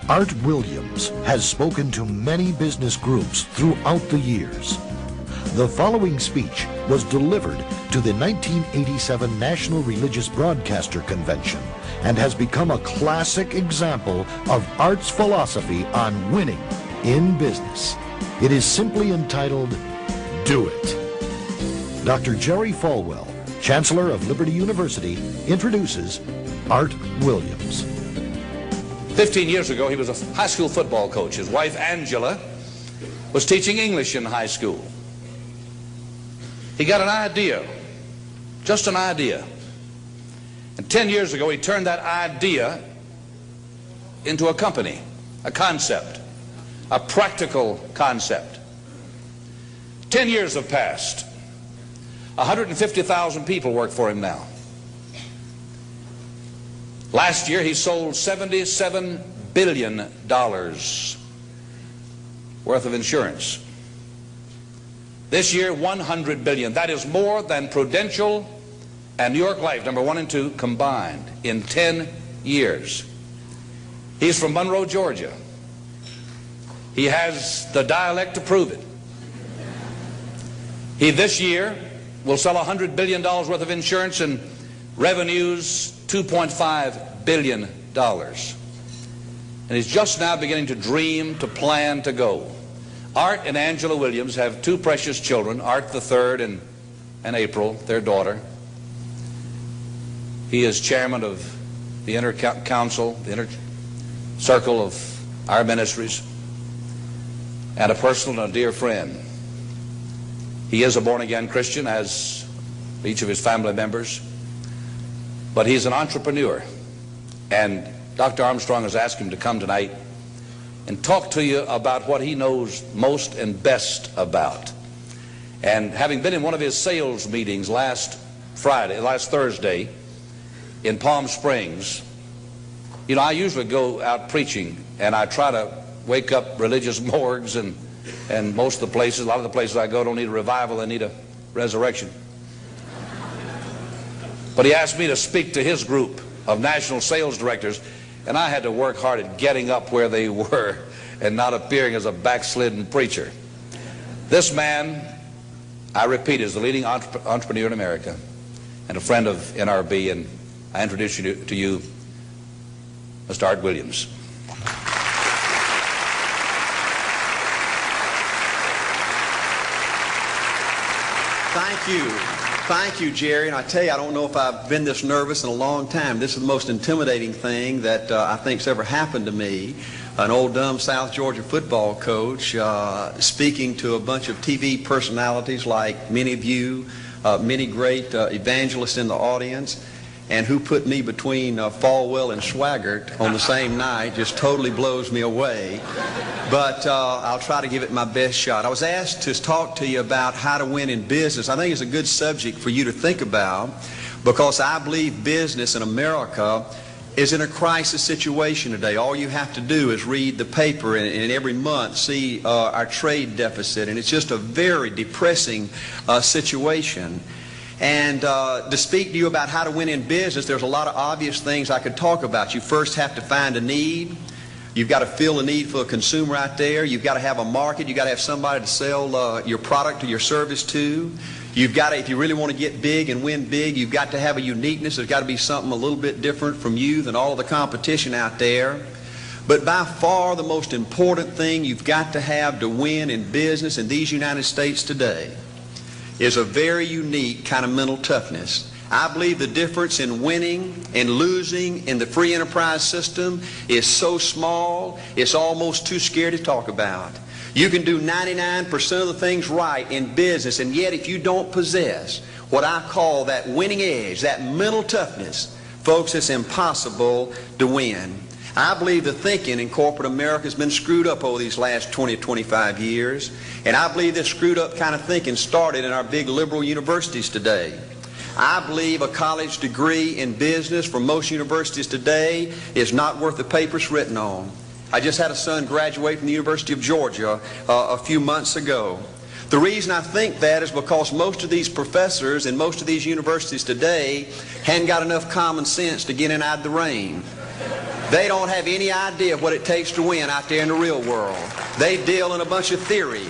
Art Williams has spoken to many business groups throughout the years. The following speech was delivered to the 1987 National Religious Broadcaster Convention and has become a classic example of Art's philosophy on winning in business. It is simply entitled, Do It. Dr. Jerry Falwell, Chancellor of Liberty University, introduces Art Williams. 15 years ago, he was a high school football coach. His wife, Angela, was teaching English in high school. He got an idea, just an idea. And 10 years ago, he turned that idea into a company, a concept, a practical concept. 10 years have passed. 150,000 people work for him now. Last year, he sold $77 billion worth of insurance. This year, $100 billion. That is more than Prudential and New York Life, number 1 and 2, combined in 10 years. He's from Monroe, Georgia. He has the dialect to prove it. He this year will sell $100 billion worth of insurance and revenues $2.5 billion. And he's just now beginning to dream, to plan, to go. Art and Angela Williams have 2 precious children, Art the third and April, their daughter. He is chairman of the inner council, the inner circle of our ministries, and a personal and a dear friend. He is a born-again Christian, as each of his family members, but he's an entrepreneur. And Dr. Armstrong has asked him to come tonight and talk to you about what he knows most and best about. And having been in one of his sales meetings last Thursday in Palm Springs, you know, I usually go out preaching and I try to wake up religious morgues, and most of the places, a lot of the places I go don't need a revival, they need a resurrection. But he asked me to speak to his group of national sales directors, and I had to work hard at getting up where they were and not appearing as a backslidden preacher. This man, I repeat, is the leading entrepreneur in America and a friend of NRB, and I introduce you to you, Mr. Art Williams. Thank you. Thank you, Jerry. And I tell you, I don't know if I've been this nervous in a long time. This is the most intimidating thing that I think's ever happened to me. An old dumb South Georgia football coach speaking to a bunch of TV personalities like many of you, many great evangelists in the audience, and who put me between Falwell and Swaggart on the same night just totally blows me away. But I'll try to give it my best shot. I was asked to talk to you about how to win in business. I think it's a good subject for you to think about, because I believe business in America is in a crisis situation today. All you have to do is read the paper and every month see our trade deficit, and it's just a very depressing situation. And to speak to you about how to win in business, there's a lot of obvious things I could talk about. You first have to find a need. You've got to fill a need for a consumer out there. You've got to have a market. You've got to have somebody to sell your product or your service to. You've got to, if you really want to get big and win big, you've got to have a uniqueness. There's got to be something a little bit different from you than all of the competition out there. But by far the most important thing you've got to have to win in business in these United States today is a very unique kind of mental toughness. I believe the difference in winning and losing in the free enterprise system is so small, it's almost too scary to talk about. You can do 99% of the things right in business, and yet if you don't possess what I call that winning edge, that mental toughness, folks, it's impossible to win. I believe the thinking in corporate America has been screwed up over these last 20 or 25 years, and I believe this screwed up kind of thinking started in our big liberal universities today. I believe a college degree in business from most universities today is not worth the paper it's written on. I just had a son graduate from the University of Georgia a few months ago. The reason I think that is because most of these professors in most of these universities today hadn't got enough common sense to get in out of the rain. They don't have any idea of what it takes to win out there in the real world. They deal in a bunch of theory.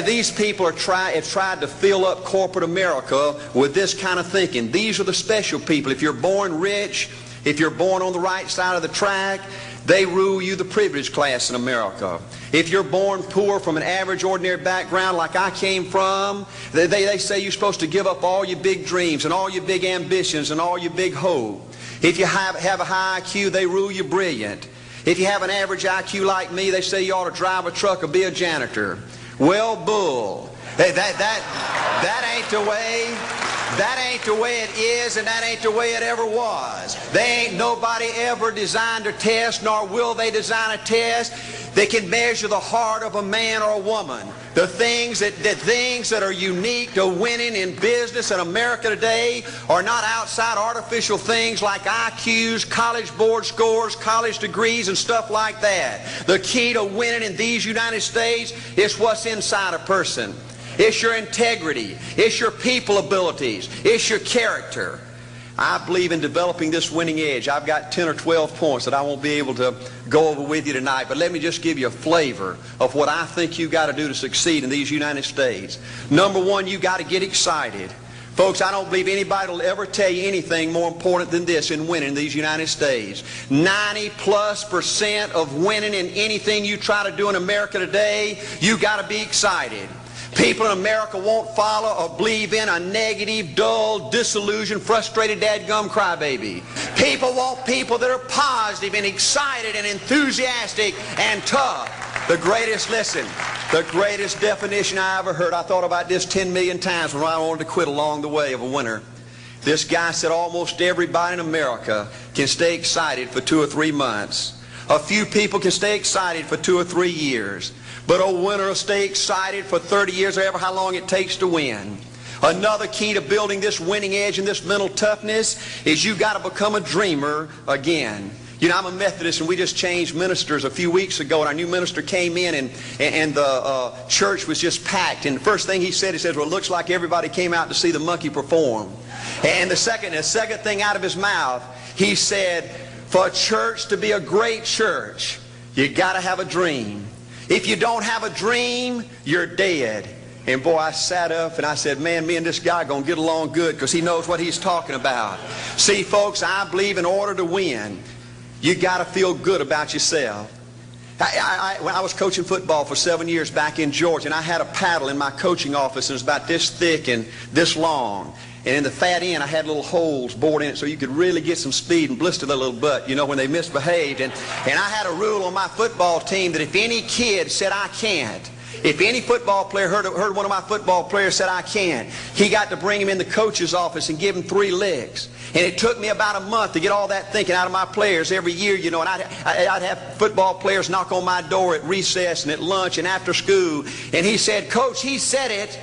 These people have tried to fill up corporate America with this kind of thinking. These are the special people. If you're born rich, if you're born on the right side of the track, they rule you, the privileged class in America. If you're born poor from an average, ordinary background like I came from, they say you're supposed to give up all your big dreams and all your big ambitions and all your big hope. If you have a high IQ, they rule you brilliant. If you have an average IQ like me, they say you ought to drive a truck or be a janitor. Well, bull. That ain't the way. That ain't the way it is, and that ain't the way it ever was. They ain't nobody ever designed a test, nor will they design a test that can measure the heart of a man or a woman. The things that are unique to winning in business in America today are not outside artificial things like IQs, college board scores, college degrees, and stuff like that. The key to winning in these United States is what's inside a person. It's your integrity. It's your people abilities. It's your character. I believe in developing this winning edge. I've got 10 or 12 points that I won't be able to go over with you tonight, but let me just give you a flavor of what I think you've got to do to succeed in these United States. Number one, you've got to get excited. Folks, I don't believe anybody will ever tell you anything more important than this in winning in these United States. 90+% of winning in anything you try to do in America today, you've got to be excited. People in America won't follow or believe in a negative, dull, disillusioned, frustrated, dadgum crybaby. People want people that are positive and excited and enthusiastic and tough. The greatest definition I ever heard, I thought about this 10 million times when I wanted to quit along the way of a winner. This guy said almost everybody in America can stay excited for 2 or 3 months. A few people can stay excited for 2 or 3 years. But a winner will stay excited for 30 years or ever how long it takes to win. Another key to building this winning edge and this mental toughness is you've got to become a dreamer again. You know, I'm a Methodist, and we just changed ministers a few weeks ago, and our new minister came in, and the church was just packed. And the first thing he said, well, it looks like everybody came out to see the monkey perform. And the second thing out of his mouth, he said, for a church to be a great church, you got to have a dream. If you don't have a dream, you're dead. And boy, I sat up and I said, man, me and this guy are going to get along good because he knows what he's talking about. See, folks, I believe in order to win, you got to feel good about yourself. When I was coaching football for 7 years back in Georgia, and I had a paddle in my coaching office, and it was about this thick and this long. And in the fat end, I had little holes bored in it so you could really get some speed and blister their little butt, you know, when they misbehaved. And I had a rule on my football team that if any kid said, I can't, if any football player heard one of my football players said, I can't, he got to bring him in the coach's office and give him 3 licks. And it took me about a month to get all that thinking out of my players every year, you know, and I'd have football players knock on my door at recess and at lunch and after school. And he said, Coach, he said it.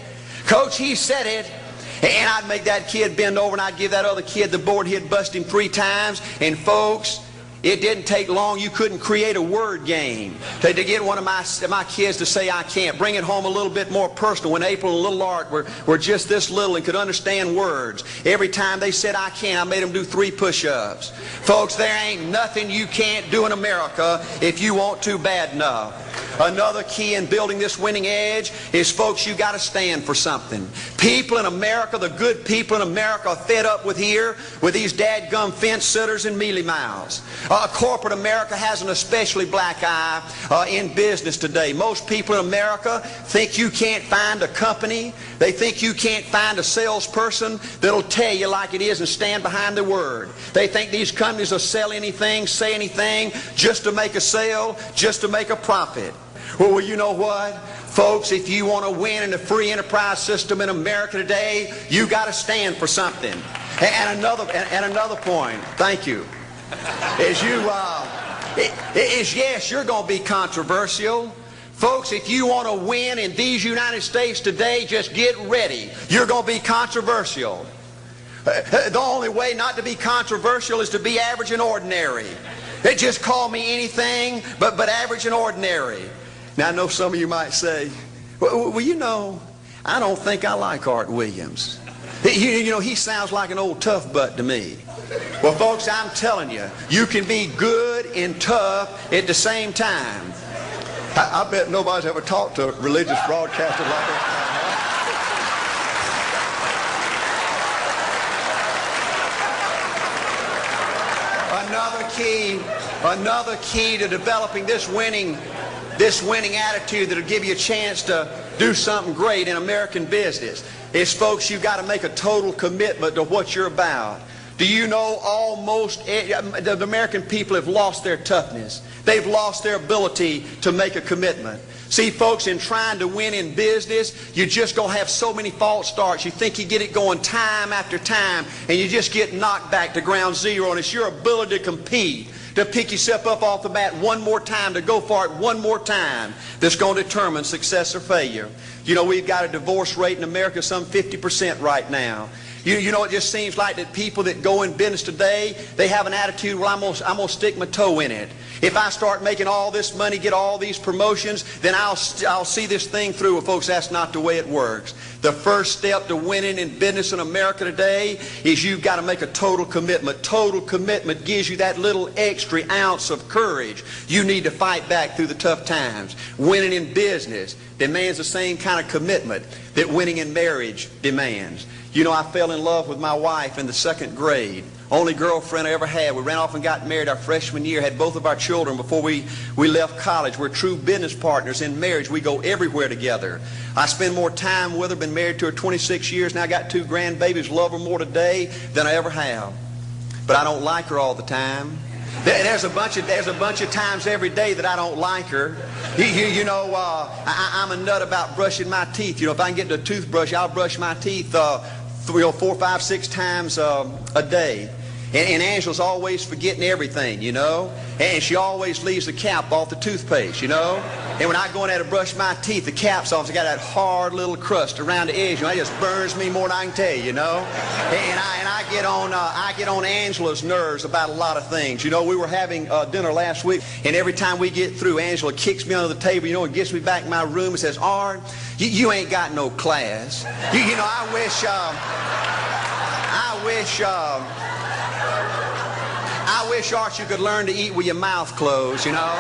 Coach, he said it. And I'd make that kid bend over and I'd give that other kid the board. He'd bust him 3 times. And folks, it didn't take long. You couldn't create a word game to get one of my kids to say I can't. Bring it home a little bit more personal. When April and little Art were just this little and could understand words, every time they said I can't, I made them do 3 push-ups. Folks, there ain't nothing you can't do in America if you want to bad enough. Another key in building this winning edge is, folks, you got to stand for something. People in America, the good people in America, are fed up with these dadgum fence sitters and mealy mouths. Corporate America has an especially black eye in business today. Most people in America think you can't find a company. They think you can't find a salesperson that'll tell you like it is and stand behind the word. They think these companies will sell anything, say anything, just to make a sale, just to make a profit. Well, you know what? Folks, if you want to win in the free enterprise system in America today, you got to stand for something. And another point, thank you, is yes, you're going to be controversial. Folks, if you want to win in these United States today, just get ready. You're going to be controversial. The only way not to be controversial is to be average and ordinary. They just call me anything but average and ordinary. Now, I know some of you might say, well, you know, I don't think I like Art Williams. You know, he sounds like an old tough butt to me. Well, folks, I'm telling you, you can be good and tough at the same time. I bet nobody's ever talked to a religious broadcaster like that. Another key to developing this winning attitude that'll give you a chance to do something great in American business is, folks, you've got to make a total commitment to what you're about. Do you know almost the American people have lost their toughness? They've lost their ability to make a commitment. See, folks, in trying to win in business, you're just going to have so many false starts. You think you get it going time after time, and you just get knocked back to ground zero, and it's your ability to compete, to pick yourself up off the mat one more time, to go for it one more time, that's going to determine success or failure. You know, we've got a divorce rate in America some 50% right now. You know, it just seems like that people that go in business today, they have an attitude, well, I'm gonna stick my toe in it. If I start making all this money, get all these promotions, then I'll see this thing through. Well, folks, that's not the way it works. The first step to winning in business in America today is you've got to make a total commitment. Total commitment gives you that little extra ounce of courage you need to fight back through the tough times. Winning in business demands the same kind of commitment that winning in marriage demands. You know, I fell in love with my wife in the 2nd grade. Only girlfriend I ever had. We ran off and got married our freshman year, had both of our children before we left college. We're true business partners in marriage. We go everywhere together. I spend more time with her, been married to her 26 years, now I got 2 grandbabies, love her more today than I ever have. But I don't like her all the time. There's a bunch of times every day that I don't like her. You know, I'm a nut about brushing my teeth. You know, if I can get the toothbrush, I'll brush my teeth 4, 5, 6 times a day. And Angela's always forgetting everything, you know. And she always leaves the cap off the toothpaste, you know. And when I go in there to brush my teeth, the cap's off. It's got that hard little crust around the edge. You know, it just burns me more than I can tell you, you know. And I get on Angela's nerves about a lot of things. You know, we were having dinner last week, and every time we get through, Angela kicks me under the table, you know, and gets me back in my room and says, "Art, you ain't got no class." You know, I wish, Art, you could learn to eat with your mouth closed, you know.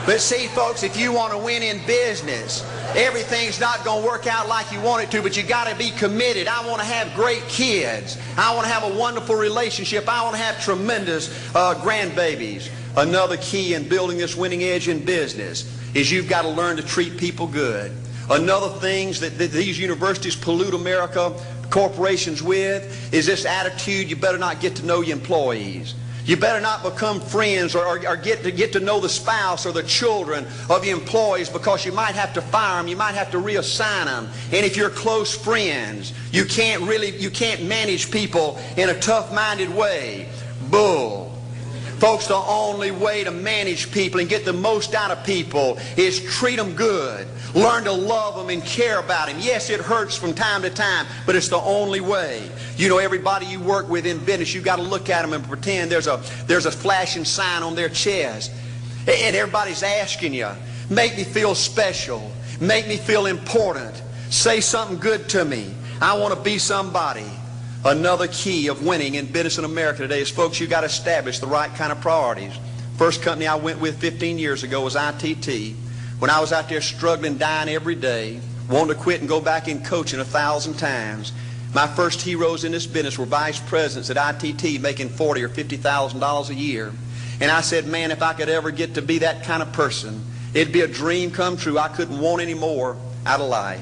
But see, folks, if you want to win in business, everything's not going to work out like you want it to, but you got to be committed. I want to have great kids. I want to have a wonderful relationship. I want to have tremendous grandbabies. Another key in building this winning edge in business is you've got to learn to treat people good. Another thing that these universities pollute America, corporations with, is this attitude, you better not get to know your employees. You better not become friends or get to know the spouse or the children of your employees, because you might have to fire them, you might have to reassign them. And if you're close friends, you can't manage people in a tough-minded way. Bull. Folks, the only way to manage people and get the most out of people is treat them good. Learn to love them and care about them. Yes, it hurts from time to time, but it's the only way. You know, everybody you work with in business, you've got to look at them and pretend there's a flashing sign on their chest. And everybody's asking you, make me feel special. Make me feel important. Say something good to me. I want to be somebody. Another key of winning in business in America today is, folks, you've got to establish the right kind of priorities. First company I went with 15 years ago was ITT. When I was out there struggling, dying every day, wanting to quit and go back in coaching 1,000 times, my first heroes in this business were vice presidents at ITT making $40,000 or $50,000 a year. And I said, man, if I could ever get to be that kind of person, it'd be a dream come true. I couldn't want any more out of life.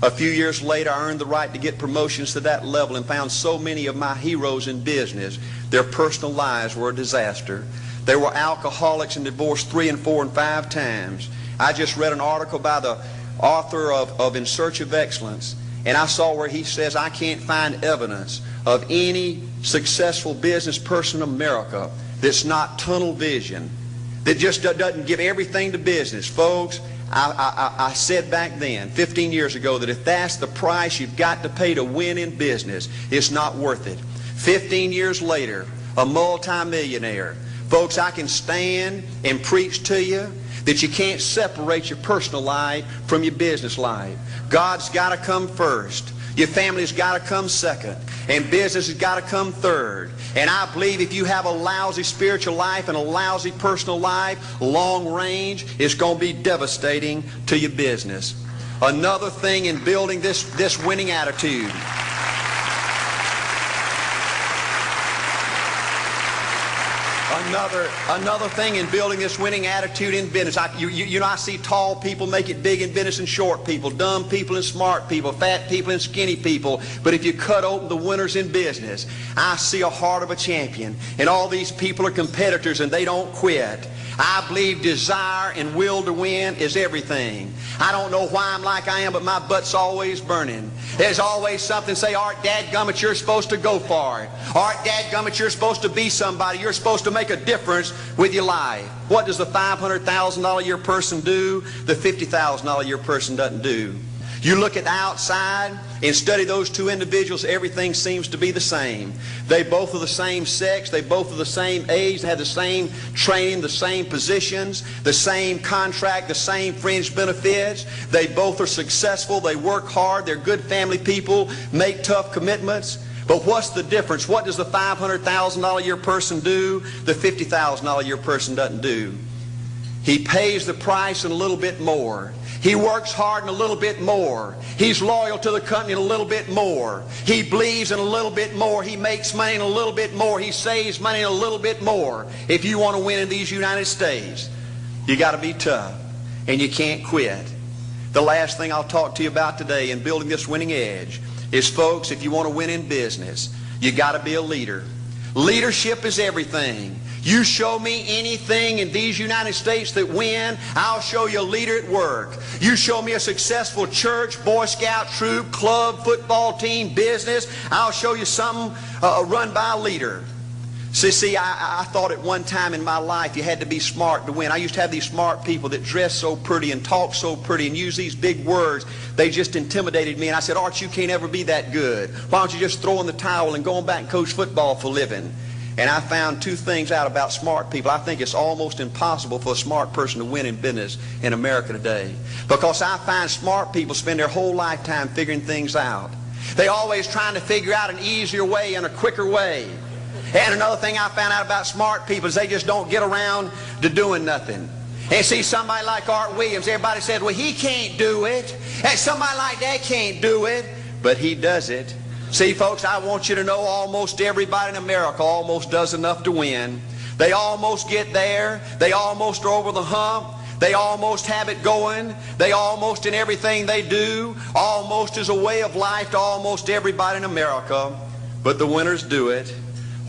A few years later, I earned the right to get promotions to that level and found so many of my heroes in business, their personal lives were a disaster. They were alcoholics and divorced 3 and 4 and 5 times. I just read an article by the author of In Search of Excellence, and I saw where he says, I can't find evidence of any successful business person in America that's not tunnel vision, that just doesn't give everything to business. Folks, I said back then, 15 years ago, that if that's the price you've got to pay to win in business, it's not worth it. 15 years later, a multimillionaire. Folks, I can stand and preach to you that you can't separate your personal life from your business life. God's got to come first. Your family's got to come second. And business has got to come third. And I believe if you have a lousy spiritual life and a lousy personal life, long range, it's going to be devastating to your business. Another thing in building this winning attitude. Another thing in building this winning attitude in business. I see tall people make it big in business and short people, dumb people and smart people, fat people and skinny people. But if you cut open the winners in business, I see a heart of a champion. And all these people are competitors and they don't quit. I believe desire and will to win is everything. I don't know why I'm like I am, but my butt's always burning. There's always something say, Art, dadgummit, you're supposed to go for it. Art, dadgummit, you're supposed to be somebody. You're supposed to make a difference with your life. What does the $500,000 a year person do? The $50,000 a year person doesn't do. You look at the outside and study those two individuals, everything seems to be the same. They both are the same sex, they both are the same age, they have the same training, the same positions, the same contract, the same fringe benefits. They both are successful, they work hard, they're good family people, make tough commitments. But what's the difference? What does the $500,000 a year person do? The $50,000 a year person doesn't do. He pays the price and a little bit more. He works hard and a little bit more. He's loyal to the company and a little bit more. He believes in a little bit more. He makes money and a little bit more. He saves money and a little bit more. If you want to win in these United States, you got to be tough and you can't quit. The last thing I'll talk to you about today in building this winning edge is, folks, if you want to win in business, you got to be a leader. Leadership is everything. You show me anything in these United States that win, I'll show you a leader at work. You show me a successful church, Boy Scout troop, club, football team, business, I'll show you something run by a leader. See, I thought at one time in my life you had to be smart to win. I used to have these smart people that dress so pretty and talk so pretty and use these big words. They just intimidated me. And I said, Art, you can't ever be that good. Why don't you just throw in the towel and go on back and coach football for a living? And I found two things out about smart people. I think it's almost impossible for a smart person to win in business in America today. Because I find smart people spend their whole lifetime figuring things out. They're always trying to figure out an easier way and a quicker way. And another thing I found out about smart people is they just don't get around to doing nothing. And see, somebody like Art Williams, everybody said, well, he can't do it. And somebody like that can't do it. But he does it. See, folks, I want you to know almost everybody in America almost does enough to win. They almost get there. They almost are over the hump. They almost have it going. They almost, in everything they do, almost is a way of life to almost everybody in America. But the winners do it.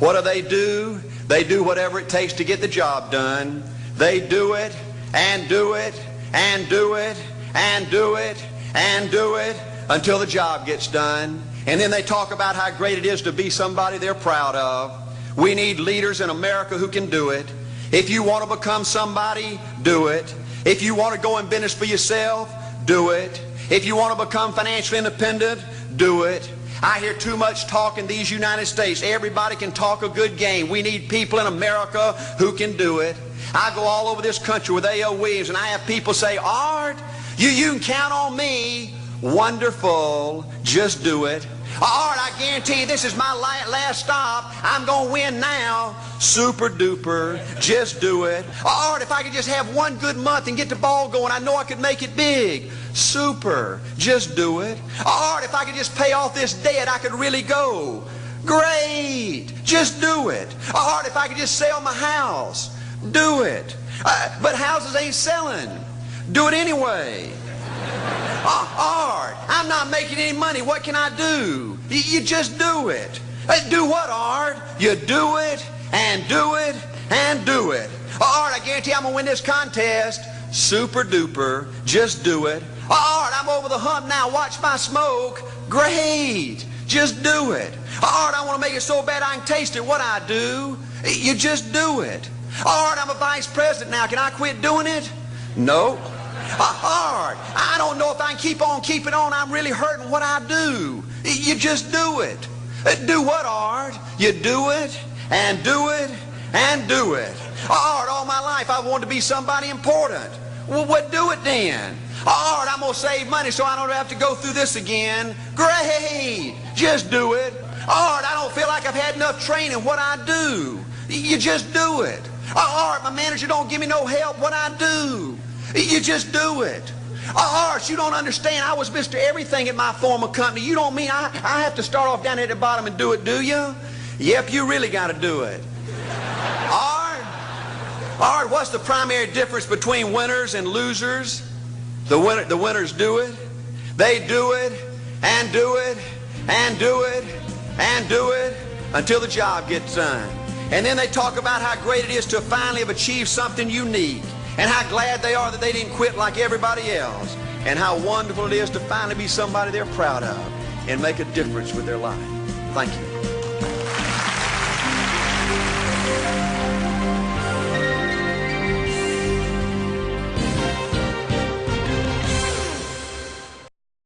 What do? They do whatever it takes to get the job done. They do it and do it and do it and do it and do it until the job gets done. And then they talk about how great it is to be somebody they're proud of. We need leaders in America who can do it. If you want to become somebody, do it. If you want to go in business for yourself, do it. If you want to become financially independent, do it. I hear too much talk in these United States. Everybody can talk a good game. We need people in America who can do it. I go all over this country with A.L. Williams, and I have people say, Art, you can count on me. Wonderful. Just do it. Art, I guarantee you this is my last stop. I'm going to win now. Super duper. Just do it. Art, if I could just have one good month and get the ball going, I know I could make it big. Super. Just do it. Art, if I could just pay off this debt, I could really go. Great. Just do it. Art, if I could just sell my house. Do it. But houses ain't selling. Do it anyway. Art, I'm not making any money. What can I do? You just do it. Do what, Art? You do it and do it and do it. Art, I guarantee I'm going to win this contest. Super duper. Just do it. Art, I'm over the hump now. Watch my smoke. Great. Just do it. Art, I want to make it so bad I can taste it. What I do? You just do it. Art, I'm a vice president now. Can I quit doing it? No. Art, I don't know if I can keep on keeping on. I'm really hurting. What I do? You just do it. Do what, Art? You do it and do it and do it. Art, all my life I wanted to be somebody important. Well, what do it then? All right, I'm going to save money so I don't have to go through this again. Great. Just do it. All right, I don't feel like I've had enough training. What I do? You just do it. All right, my manager don't give me no help. What I do? You just do it. All right, you don't understand. I was Mr. Everything at my former company. You don't mean I have to start off down at the bottom and do it, do you? Yep, you really got to do it. All right, what's the primary difference between winners and losers? The winners do it. They do it and do it and do it and do it until the job gets done. And then they talk about how great it is to finally have achieved something unique, and how glad they are that they didn't quit like everybody else, and how wonderful it is to finally be somebody they're proud of and make a difference with their life. Thank you.